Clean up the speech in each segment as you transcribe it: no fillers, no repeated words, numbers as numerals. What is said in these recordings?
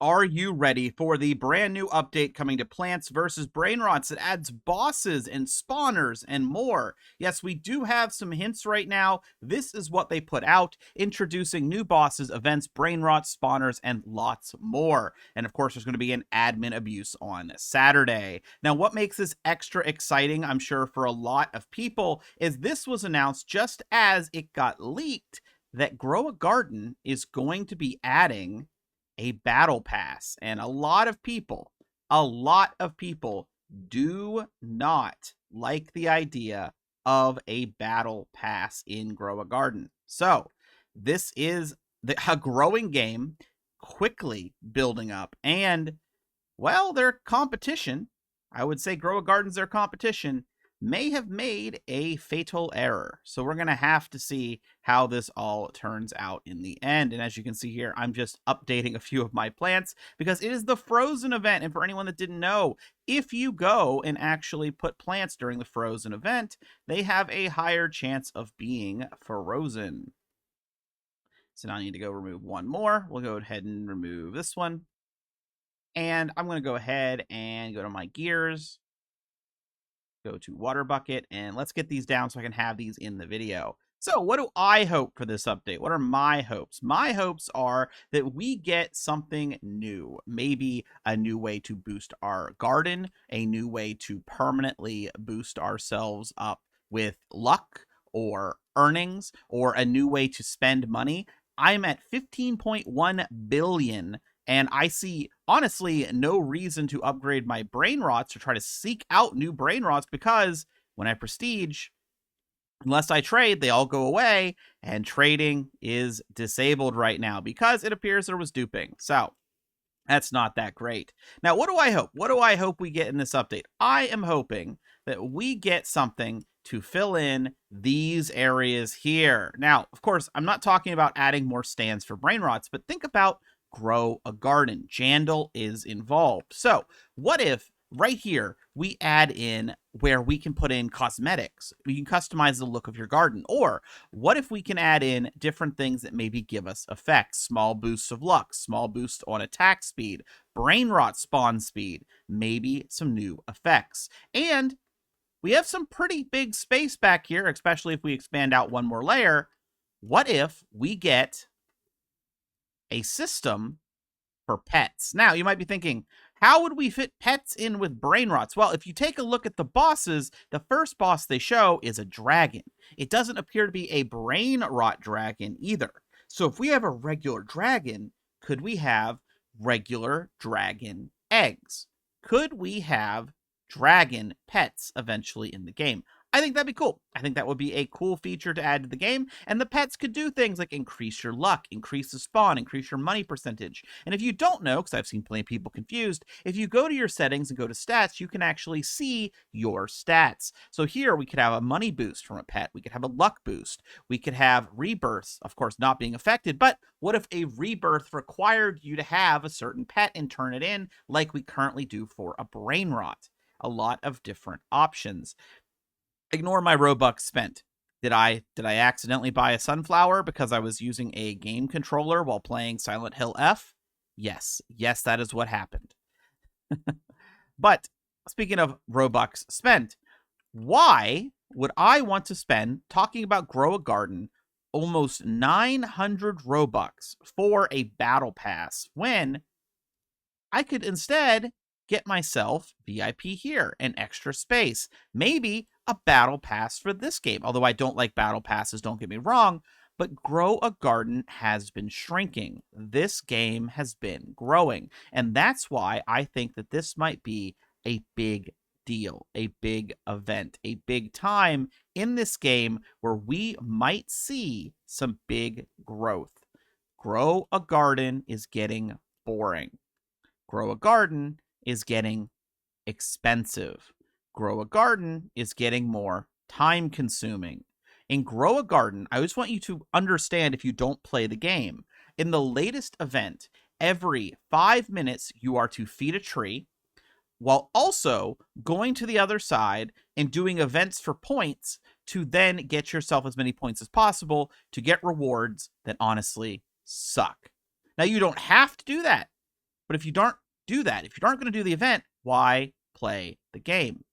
Are you ready for the brand new update coming to Plants vs Brainrots that adds bosses and spawners and more? Yes, we do have some hints right now. This is what they put out, introducing new bosses, events, Brainrots, spawners, and lots more. And of course, there's going to be an admin abuse on Saturday. Now, what makes this extra exciting, I'm sure, for a lot of people, is this was announced just as it got leaked that Grow a Garden is going to be adding a battle pass. And a lot of people do not like the idea of a battle pass in Grow a Garden. So this is a growing game, quickly building up, and well, their competition, I would say Grow a Garden's their competition, may have made a fatal error. So we're going to have to see how this all turns out in the end. And as you can see here, I'm just updating a few of my plants because it is the Frozen event. And for anyone that didn't know, if you go and actually put plants during the Frozen event, they have a higher chance of being frozen. So now I need to go remove one more. We'll go ahead and remove this one. And I'm going to go ahead and go to my gears, go to water bucket, and let's get these down so I can have these in the video. So what do I hope for this update? What are my hopes? My hopes are that we get something new, maybe a new way to boost our garden, a new way to permanently boost ourselves up with luck or earnings, or a new way to spend money. I'm at 15.1 billion, and I see, honestly, no reason to upgrade my Brainrots or try to seek out new Brainrots because when I prestige, unless I trade, they all go away, and trading is disabled right now because it appears there was duping. So that's not that great. Now, what do I hope? What do I hope we get in this update? I am hoping that we get something to fill in these areas here. Now, of course, I'm not talking about adding more stands for Brainrots, but think about Grow a Garden. Jandel is involved. So what if right here we add in where we can put in cosmetics? We can customize the look of your garden. Or what if we can add in different things that maybe give us effects? Small boosts of luck, small boost on attack speed, Brainrot spawn speed, maybe some new effects. And we have some pretty big space back here, especially if we expand out one more layer. What if we get a system for pets? Now, you might be thinking, how would we fit pets in with Brainrots? Well, if you take a look at the bosses, the first boss they show is a dragon. It doesn't appear to be a Brainrot dragon either. So if we have a regular dragon, could we have regular dragon eggs? Could we have dragon pets eventually in the game? I think that'd be cool. I think that would be a cool feature to add to the game, and the pets could do things like increase your luck, increase the spawn, increase your money percentage. And if you don't know, because I've seen plenty of people confused, if you go to your settings and go to stats, you can actually see your stats. So here we could have a money boost from a pet, we could have a luck boost, we could have rebirths, of course not being affected, but what if a rebirth required you to have a certain pet and turn it in like we currently do for a Brainrot? A lot of different options. Ignore my Robux spent. Did I accidentally buy a sunflower because I was using a game controller while playing Silent Hill F? Yes, that is what happened. But speaking of Robux spent, why would I want to spend, talking about Grow a Garden, almost 900 Robux for a battle pass when I could instead get myself VIP here, an extra space, maybe a battle pass for this game? Although I don't like battle passes, don't get me wrong, but Grow a Garden has been shrinking. This game has been growing, and that's why I think that this might be a big deal, a big event, a big time in this game where we might see some big growth. Grow a Garden is getting boring. Grow a Garden is getting expensive. Grow a Garden is getting more time consuming. In Grow a Garden, I just want you to understand, if you don't play the game, in the latest event, every 5 minutes you are to feed a tree, while also going to the other side and doing events for points to then get yourself as many points as possible to get rewards that honestly suck. Now, you don't have to do that. But if you don't do that, if you aren't going to do the event, why play the game?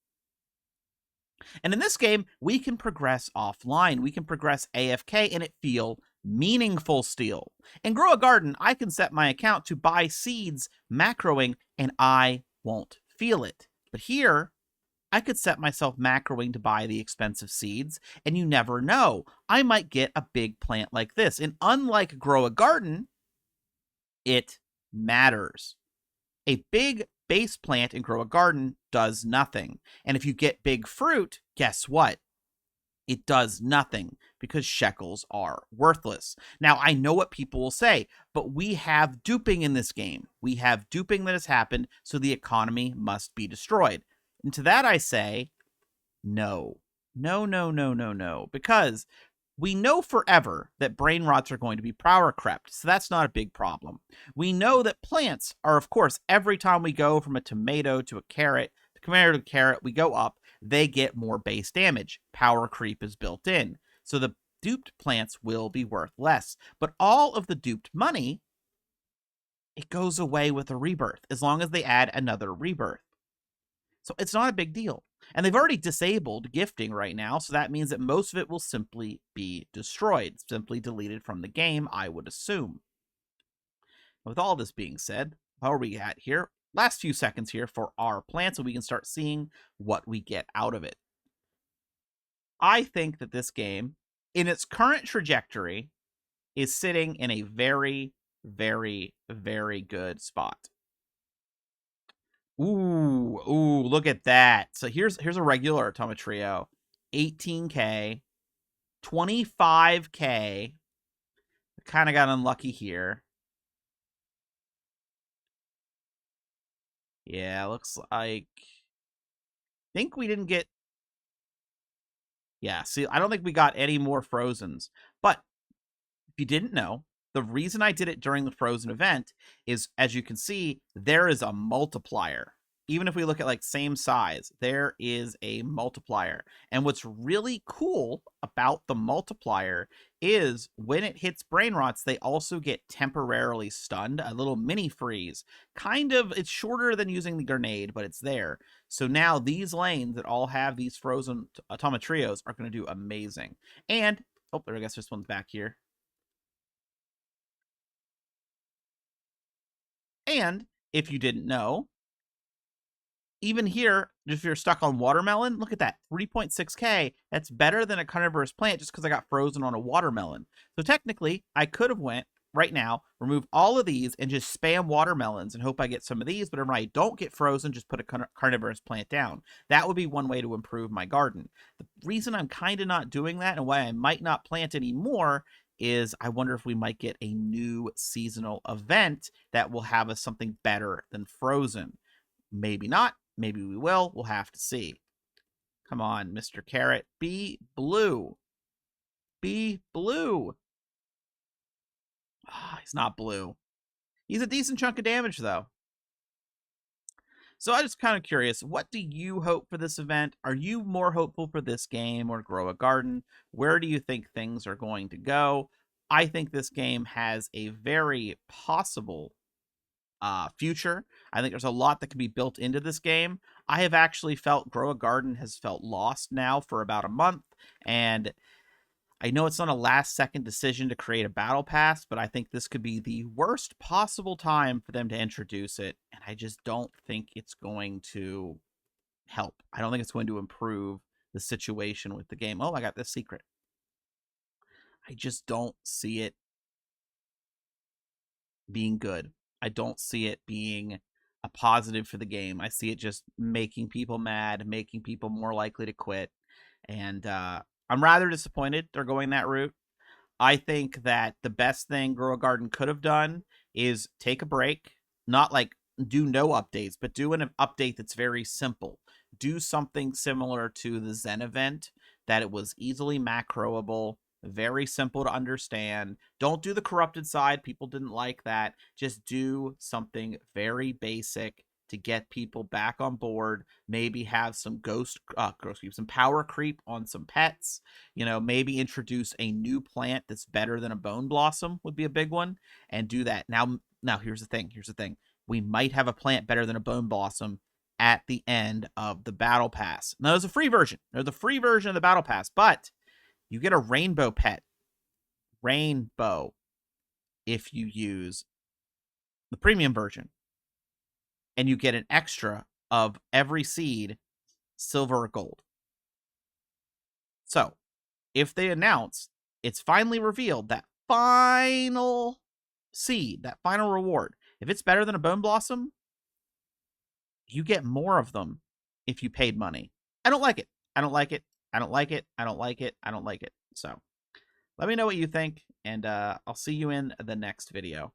And in this game, we can progress offline. We can progress AFK and it feel meaningful still. In Grow a Garden, I can set my account to buy seeds macroing and I won't feel it. But here, I could set myself macroing to buy the expensive seeds, and you never know. I might get a big plant like this. And unlike Grow a Garden, it matters. A big base plant in Grow a Garden does nothing. And if you get big fruit, guess what? It does nothing because shekels are worthless. Now, I know what people will say, but we have duping in this game. We have duping that has happened, so the economy must be destroyed. And to that I say, no. No, no, no, no, no. Because we know forever that brain rots are going to be power crept, so that's not a big problem. We know that plants are, of course, every time we go from a tomato to a carrot, tomato to carrot, we go up, they get more base damage. Power creep is built in. So the duped plants will be worth less. But all of the duped money, it goes away with a rebirth, as long as they add another rebirth. So it's not a big deal. And they've already disabled gifting right now, so that means that most of it will simply be destroyed, simply deleted from the game, I would assume. With all this being said, how are we at here? Last few seconds here for our plant so we can start seeing what we get out of it. I think that this game, in its current trajectory, is sitting in a very, very, very good spot. Ooh, look at that. So here's a regular Automatrio. 18K, 25K. Kind of got unlucky here. Yeah, looks like... think we didn't get... yeah, see, I don't think we got any more Frozens. But if you didn't know, the reason I did it during the Frozen event is, as you can see, there is a multiplier. Even if we look at like same size, there is a multiplier. And what's really cool about the multiplier is when it hits brain rots, they also get temporarily stunned, a little mini freeze. Kind of, it's shorter than using the grenade, but it's there. So now these lanes that all have these frozen Automatrios are going to do amazing. And, oh, I guess this one's back here. And if you didn't know, even here, if you're stuck on watermelon, look at that, 3.6K. That's better than a carnivorous plant just because I got frozen on a watermelon. So technically, I could have went right now, remove all of these, and just spam watermelons and hope I get some of these. But if I don't get frozen, just put a carnivorous plant down. That would be one way to improve my garden. The reason I'm kind of not doing that and why I might not plant anymore is I wonder if we might get a new seasonal event that will have us something better than frozen. Maybe not. Maybe we will. We'll have to see. Come on, Mr. Carrot. Be blue. Be blue. Oh, he's not blue. He's a decent chunk of damage, though. So I'm just kind of curious, what do you hope for this event? Are you more hopeful for this game or Grow a Garden? Where do you think things are going to go? I think this game has a very possible future. I think there's a lot that can be built into this game. I have actually felt Grow a Garden has felt lost now for about a month, and I know it's not a last-second decision to create a battle pass, but I think this could be the worst possible time for them to introduce it, and I just don't think it's going to help. I don't think it's going to improve the situation with the game. Oh, I got this secret. I just don't see it being good. I don't see it being a positive for the game. I see it just making people mad, making people more likely to quit. And I'm rather disappointed they're going that route. I think that the best thing Grow a Garden could have done is take a break, not like do no updates, but do an update that's very simple. Do something similar to the Zen event, that it was easily macroable, very simple to understand. Don't do the corrupted side. People didn't like that. Just do something very basic to get people back on board. Maybe have some ghost creep, some power creep on some pets. You know, maybe introduce a new plant that's better than a bone blossom would be a big one, and do that. Now here's the thing. we might have a plant better than a Bone Blossom at the end of the Battle Pass. Now, there's a free version. There's a free version of the Battle Pass, but you get a rainbow pet. Rainbow. If you use the premium version. And you get an extra of every seed, silver or gold. So, if they announce, it's finally revealed, that final seed, that final reward, if it's better than a Bone Blossom, you get more of them if you paid money. I don't like it. I don't like it. I don't like it. I don't like it. I don't like it. So, let me know what you think, and I'll see you in the next video.